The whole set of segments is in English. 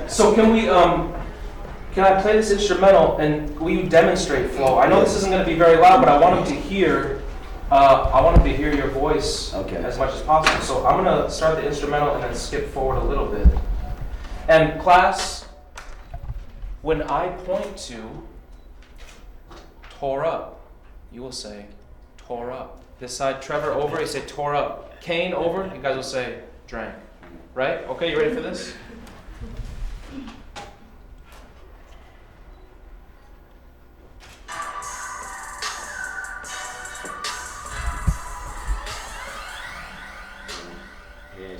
So can I play this instrumental and will you demonstrate flow? I know this isn't going to be very loud, but I want them to hear. I want them to hear your voice as much as possible. So I'm going to start the instrumental and then skip forward a little bit. And class, when I point to tore up, you will say tore up. This side, Trevor over, you say tore up. Kane over, you guys will say drank. Right? Okay, you ready for this?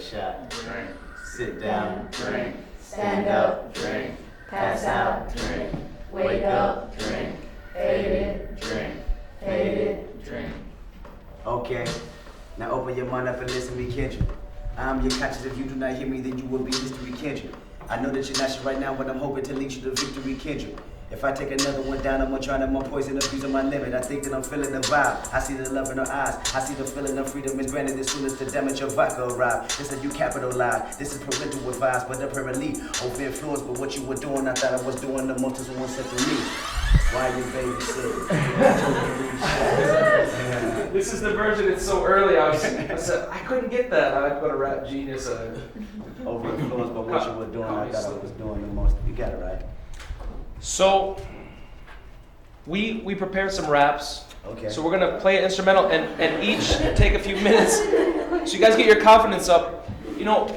Shot, drink, sit down, drink, stand up, drink, pass out, drink, wake up, drink, faded, drink, faded, drink. Okay, now open your mind up and listen to me, Kendrick. I'm your conscience. If you do not hear me, then you will be history, Kendrick. I know that you're not sure right now, but I'm hoping to lead you to victory, Kendrick. If I take another one down, I'm gonna try to more poison, abusing my limit. I think that I'm feeling the vibe. I see the love in her eyes. I see the feeling of freedom is granted as soon as the damage of vodka arrive. This is you capitalize. This is parental advice, but apparently over influence with what you were doing. I thought I was doing the most as one said to me. Why you babysit? This is the version. It's so early. I said I couldn't get that. I had to go to Rap Genius. Over influence by what you were doing. I thought I was doing the most. You got it right. So we prepared some raps. Okay. So we're gonna play an instrumental and each take a few minutes. So you guys get your confidence up. You know,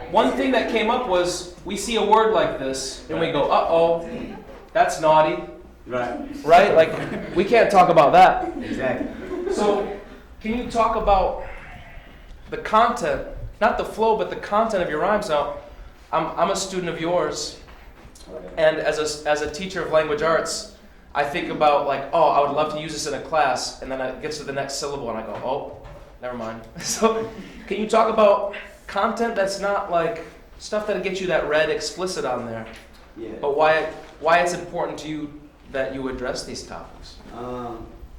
one thing that came up was we see a word like this and we go, uh-oh, that's naughty. Right. Right? Like we can't talk about that. Exactly. So can you talk about the content, not the flow, but the content of your rhymes? Now, I'm a student of yours. And as a teacher of language arts, I think about like, oh, I would love to use this in a class, and then it gets to the next syllable, and I go, oh, never mind. So, can you talk about content that's not like stuff that gets you that red explicit on there, but why it's important to you that you address these topics?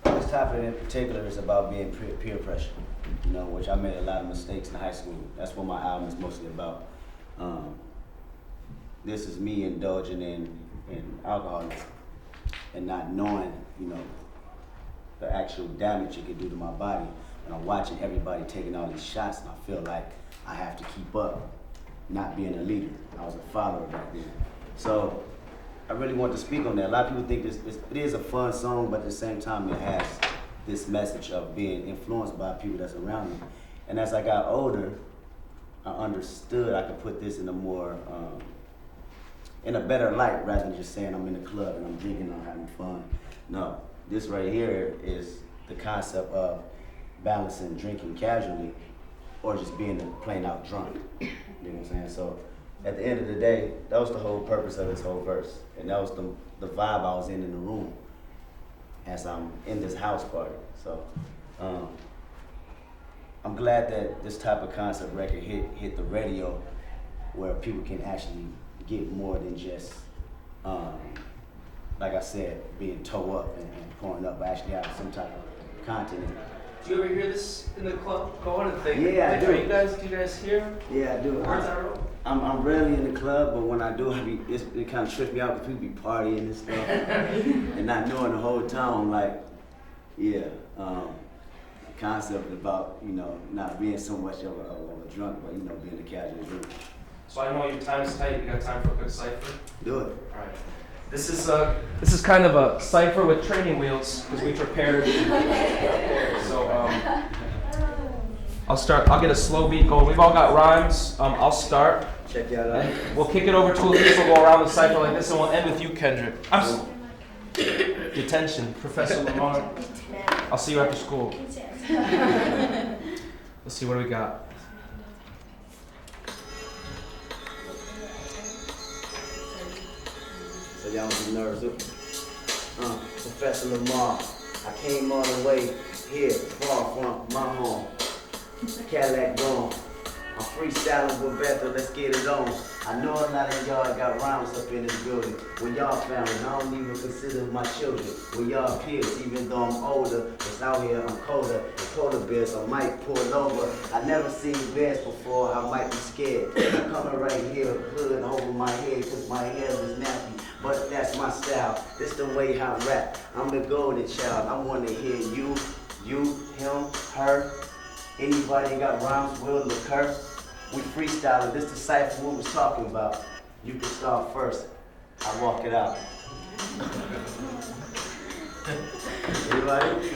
This topic in particular is about being peer pressure, you know, which I made a lot of mistakes in high school. That's what my album is mostly about. This is me indulging in alcoholism and not knowing, you know, the actual damage it can do to my body. And I'm watching everybody taking all these shots, and I feel like I have to keep up, not being a leader. I was a follower back then. So I really want to speak on that. A lot of people think it is a fun song, but at the same time it has this message of being influenced by people that's around me. And as I got older, I understood I could put this in a more, in a better light rather than just saying I'm in a club and I'm drinking and I'm having fun. No, this right here is the concept of balancing drinking casually or just being plain out drunk. You know what I'm saying? So at the end of the day, that was the whole purpose of this whole verse. And that was the vibe I was in the room as I'm in this house party. So I'm glad that this type of concept record hit the radio where people can actually get more than just, like I said, being toe up and pouring up, but actually have some type of content in it. Do you ever hear this in the club going and think? Yeah, I do. Do you guys hear? Yeah, I do. Words I wrote? I'm rarely in the club, but when I do, it kind of trips me out because people be partying and stuff, and not knowing the whole time. Like, yeah, concept about not being so much of a drunk, but being a casual drinker. So I know your time's tight. You got time for a quick cipher? Do it. All right. This is kind of a cipher with training wheels because we prepared. So I'll start. I'll get a slow beat going. We've all got rhymes. I'll start. Check y'all out. We'll kick it over to Elise. We'll go around the cipher like this, and we'll end with you, Kendrick. Detention, Professor Lamar. I'll see you after school. Let's see what do we got. So y'all don't be nervous. Professor Lamar, I came all the way here, far from my home. Cadillac gone, I'm freestyling with Bethel, let's get it on. I know a lot of y'all got rhymes up in this building. When y'all family, I don't even consider my children. When y'all peers, even though I'm older, it's out here, I'm colder. And polar bears, I might pull over. I never seen bears before, I might be scared. I'm coming right here, hood over my head, cause my hair is nappy. But that's my style, this the way I rap. I'm the golden child, I wanna hear you, him, her. Anybody got rhymes will occur. We freestyling, this the cipher we was talking about. You can start first, I walk it out. Anybody?